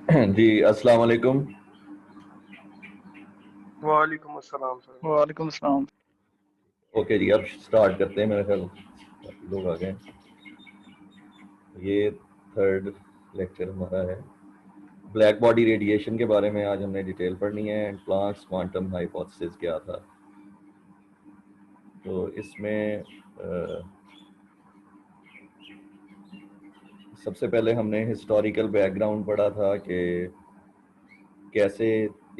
जी अस्सलाम वालेकुम। वालेकुम अस्सलाम सर। वालेकुम सलाम। ओके जी, अब स्टार्ट करते हैं। मेरे ख्याल काफी लोग आ गए हैं। ये थर्ड लेक्चर हमारा है। ब्लैक बॉडी रेडिएशन के बारे में आज हमने डिटेल पढ़नी है। प्लांक्स क्वांटम हाइपोथेसिस क्या था। तो इसमें सबसे पहले हमने हिस्टोरिकल बैकग्राउंड पढ़ा था कि कैसे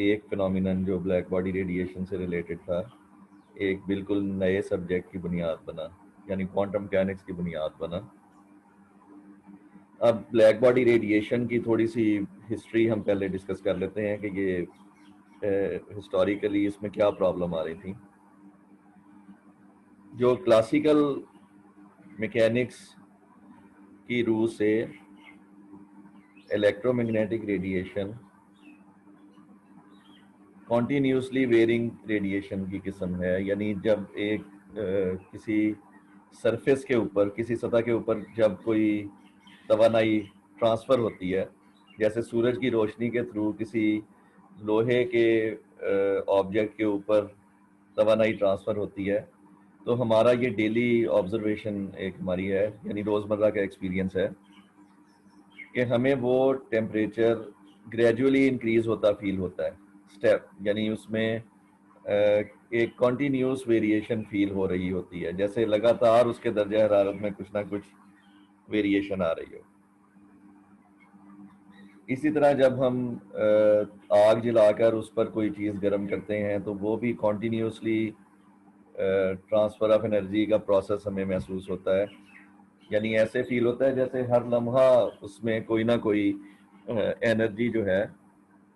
एक फिनोमिनन जो ब्लैक बॉडी रेडिएशन से रिलेटेड था एक बिल्कुल नए सब्जेक्ट की बुनियाद बना, यानी क्वांटम मैकेनिक्स की बुनियाद बना। अब ब्लैक बॉडी रेडिएशन की थोड़ी सी हिस्ट्री हम पहले डिस्कस कर लेते हैं कि ये हिस्टोरिकली इसमें क्या प्रॉब्लम आ रही थी। जो क्लासिकल मैकेनिक्स की रूह से electromagnetic radiation continuously varying radiation की किस्म है, यानी जब एक किसी सरफेस के ऊपर, किसी सतह के ऊपर जब कोई तवानाई ट्रांसफ़र होती है, जैसे सूरज की रोशनी के थ्रू किसी लोहे के ऑब्जेक्ट के ऊपर तवानाई ट्रांसफ़र होती है, तो हमारा ये डेली ऑब्जर्वेशन एक हमारी है, यानी रोज़मर्रा का एक्सपीरियंस है कि हमें वो टेम्परेचर ग्रेजुअली इंक्रीज़ होता फील होता है। स्टेप यानी उसमें एक कॉन्टीन्यूस वेरिएशन फील हो रही होती है, जैसे लगातार उसके दर्जा हरारत में कुछ ना कुछ वेरिएशन आ रही हो। इसी तरह जब हम आग जलाकर उस पर कोई चीज़ गर्म करते हैं तो वो भी कॉन्टीन्यूसली ट्रांसफ़र ऑफ एनर्जी का प्रोसेस हमें महसूस होता है, यानी ऐसे फील होता है जैसे हर लम्हा उसमें कोई ना कोई एनर्जी जो है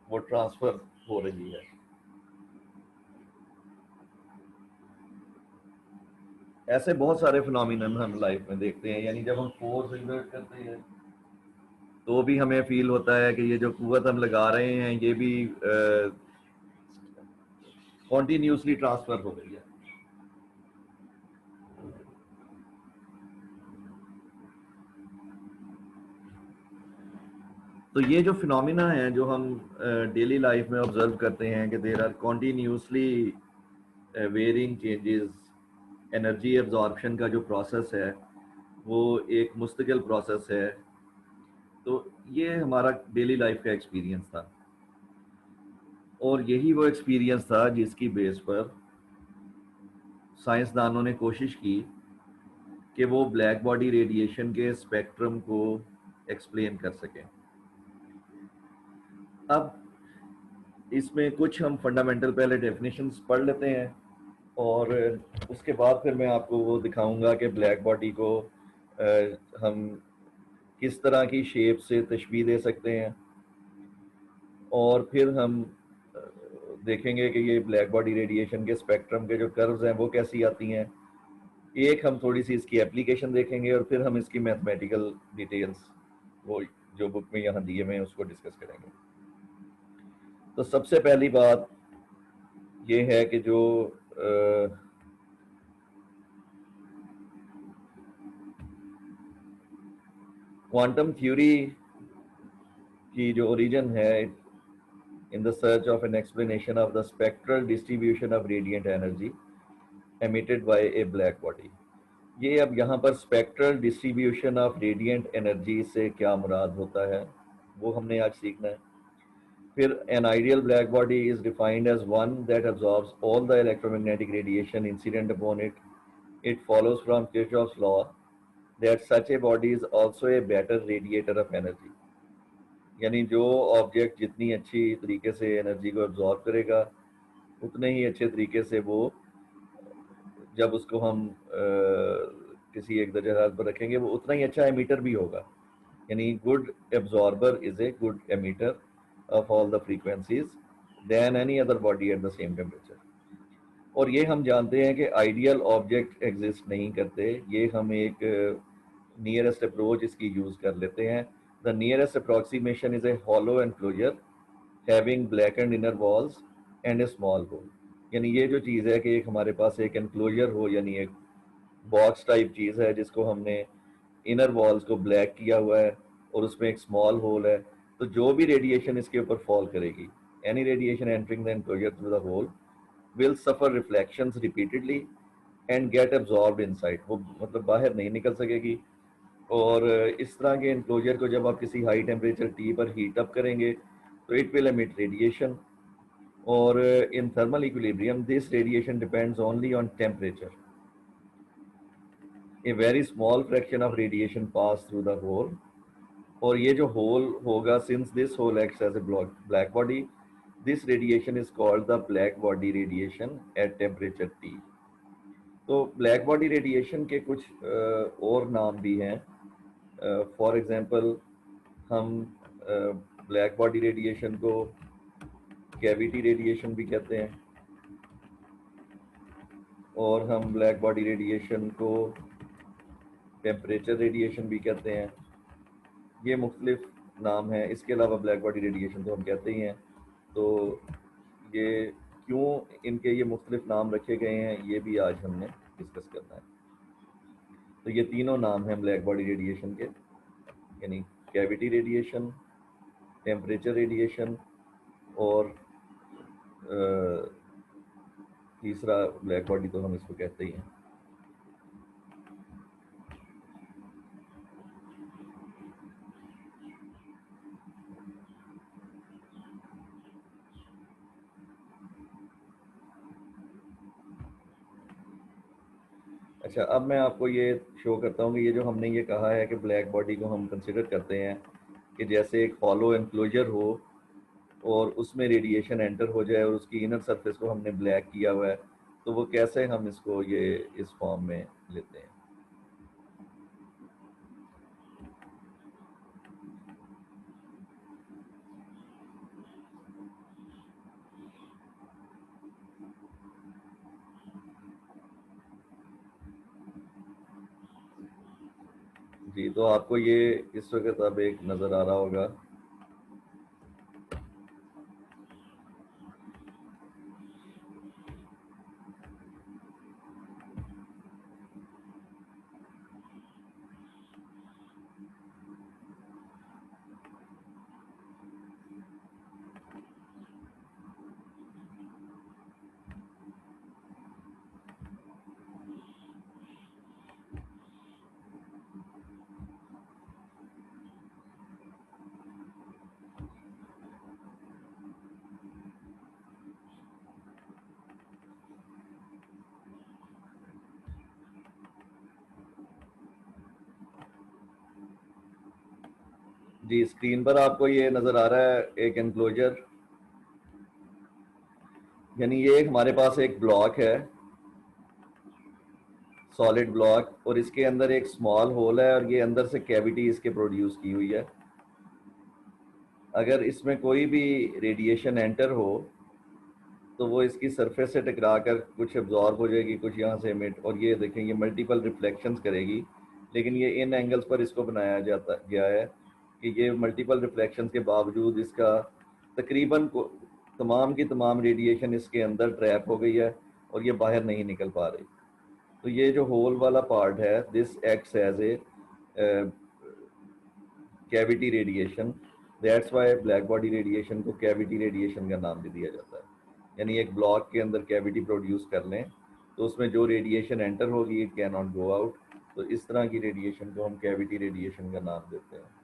वो ट्रांसफ़र हो रही है। ऐसे बहुत सारे फिनोमिनन हम लाइफ में देखते हैं, यानी जब हम फोर्स एक्सर्ट करते हैं तो भी हमें फील होता है कि ये जो कुव्वत हम लगा रहे हैं ये भी कॉन्टीन्यूसली ट्रांसफर हो रही है। तो ये जो फिनोमिना है जो हम डेली लाइफ में ऑब्जर्व करते हैं कि there are continuously varying changes, energy absorption का जो प्रोसेस है वो एक मुस्तकिल प्रोसेस है। तो ये हमारा डेली लाइफ का एक्सपीरियंस था, और यही वो एक्सपीरियंस था जिसकी बेस पर साइंसदानों ने कोशिश की कि वो ब्लैक बॉडी रेडिएशन के स्पेक्ट्रम को एक्सप्लेन कर सकें। अब इसमें कुछ हम फंडामेंटल पहले डेफिनेशंस पढ़ लेते हैं, और उसके बाद फिर मैं आपको वो दिखाऊंगा कि ब्लैक बॉडी को हम किस तरह की शेप से तशबीह दे सकते हैं, और फिर हम देखेंगे कि ये ब्लैक बॉडी रेडिएशन के स्पेक्ट्रम के जो कर्व्स हैं वो कैसी आती हैं। एक हम थोड़ी सी इसकी एप्लीकेशन देखेंगे, और फिर हम इसकी मैथमेटिकल डिटेल्स वो जो बुक में यहाँ दिए हुए हैं उसको डिस्कस करेंगे। तो सबसे पहली बात ये है कि जो क्वांटम थ्योरी की जो ओरिजिन है, in the search of an explanation of the spectral distribution of radiant energy emitted by A black body. ये अब यहाँ पर spectral distribution of radiant energy से क्या मुराद होता है वो हमने आज सीखना है। फिर an ideal black body is defined as one that absorbs all the electromagnetic radiation incident upon it. It follows from Kirchhoff's law that such a body is also a better radiator of energy. यानी जो object जितनी अच्छी तरीके से energy को absorb करेगा उतने ही अच्छे तरीके से वो, जब उसको हम किसी एक दर्जा हरारत पर रखेंगे, वो उतना ही अच्छा एमीटर भी होगा। यानी good absorber is a good emitter of all the frequencies than any other body at the same temperature. और ये हम जानते हैं कि आइडियल ऑब्जेक्ट एग्जिस्ट नहीं करते, ये हम एक नियरेस्ट अप्रोच इसकी यूज कर लेते हैं। The nearest approximation is a hollow enclosure having blackened inner walls and a small hole. यानी ये जो चीज़ है कि एक हमारे पास एक एनक्लोजर हो, यानी एक बॉक्स टाइप चीज़ है जिसको हमने इनर वॉल्स को ब्लैक किया हुआ है और उसमें एक स्मॉल होल है, तो जो भी रेडिएशन इसके ऊपर फॉल करेगी, any radiation entering the enclosure through the hole will suffer reflections repeatedly and get absorbed inside, वो मतलब बाहर नहीं निकल सकेगी। और इस तरह के एनक्लोजर को जब आप किसी हाई टेम्परेचर टी पर हीट अप करेंगे तो इट विल एमिट रेडिएशन। और in thermal equilibrium this radiation depends only on temperature. A very small fraction of radiation pass through the hole, और ये जो होल होगा, since this hole acts as a black body, this radiation is called the black body radiation at temperature T. तो black body radiation के कुछ और नाम भी हैं। फॉर एग्जांपल हम ब्लैक बॉडी रेडिएशन को कैविटी रेडिएशन भी कहते हैं, और हम ब्लैक बॉडी रेडिएशन को टेम्परेचर रेडिएशन भी कहते हैं। ये मुख्तलिफ नाम हैं। इसके अलावा ब्लैक बॉडी रेडिएशन तो हम कहते ही हैं। तो ये क्यों इनके ये मुख्तलिफ नाम रखे गए हैं, ये भी आज हमने डिस्कस करना है। तो ये तीनों नाम हैं ब्लैक बॉडी रेडिएशन के, यानी कैविटी रेडिएशन, टेम्परेचर रेडिएशन, और तीसरा ब्लैक बॉडी तो हम इसको कहते ही हैं। अच्छा, अब मैं आपको ये शो करता हूँ कि ये जो हमने ये कहा है कि ब्लैक बॉडी को हम कंसिडर करते हैं कि जैसे एक हॉलो एनक्लोजर हो और उसमें रेडिएशन एंटर हो जाए और उसकी इनर सरफेस को हमने ब्लैक किया हुआ है, तो वो कैसे हम इसको ये इस फॉर्म में लेते हैं। जी, तो आपको ये इस वक्त अब एक नज़र आ रहा होगा। जी, स्क्रीन पर आपको ये नज़र आ रहा है एक एनक्लोजर, यानी ये हमारे पास एक ब्लॉक है, सॉलिड ब्लॉक, और इसके अंदर एक स्मॉल होल है और ये अंदर से कैविटी इसके प्रोड्यूस की हुई है। अगर इसमें कोई भी रेडिएशन एंटर हो तो वो इसकी सरफेस से टकरा कर कुछ एब्जॉर्ब हो जाएगी, कुछ यहाँ से एमिट, और ये देखें ये मल्टीपल रिफ्लेक्शंस करेगी। लेकिन ये इन एंगल्स पर इसको बनाया जाता गया है कि ये मल्टीपल रिफ्लेक्शंस के बावजूद इसका तकरीबन तमाम की तमाम रेडिएशन इसके अंदर ट्रैप हो गई है और ये बाहर नहीं निकल पा रही। तो ये जो होल वाला पार्ट है, this acts as a cavity radiation. That's why black body radiation को कैविटी रेडिएशन का नाम भी दिया जाता है। यानी एक ब्लॉक के अंदर कैविटी प्रोड्यूस कर लें तो उसमें जो रेडिएशन एंटर होगी it can not go out, तो इस तरह की रेडिएशन को हम कैविटी रेडिएशन का नाम देते हैं।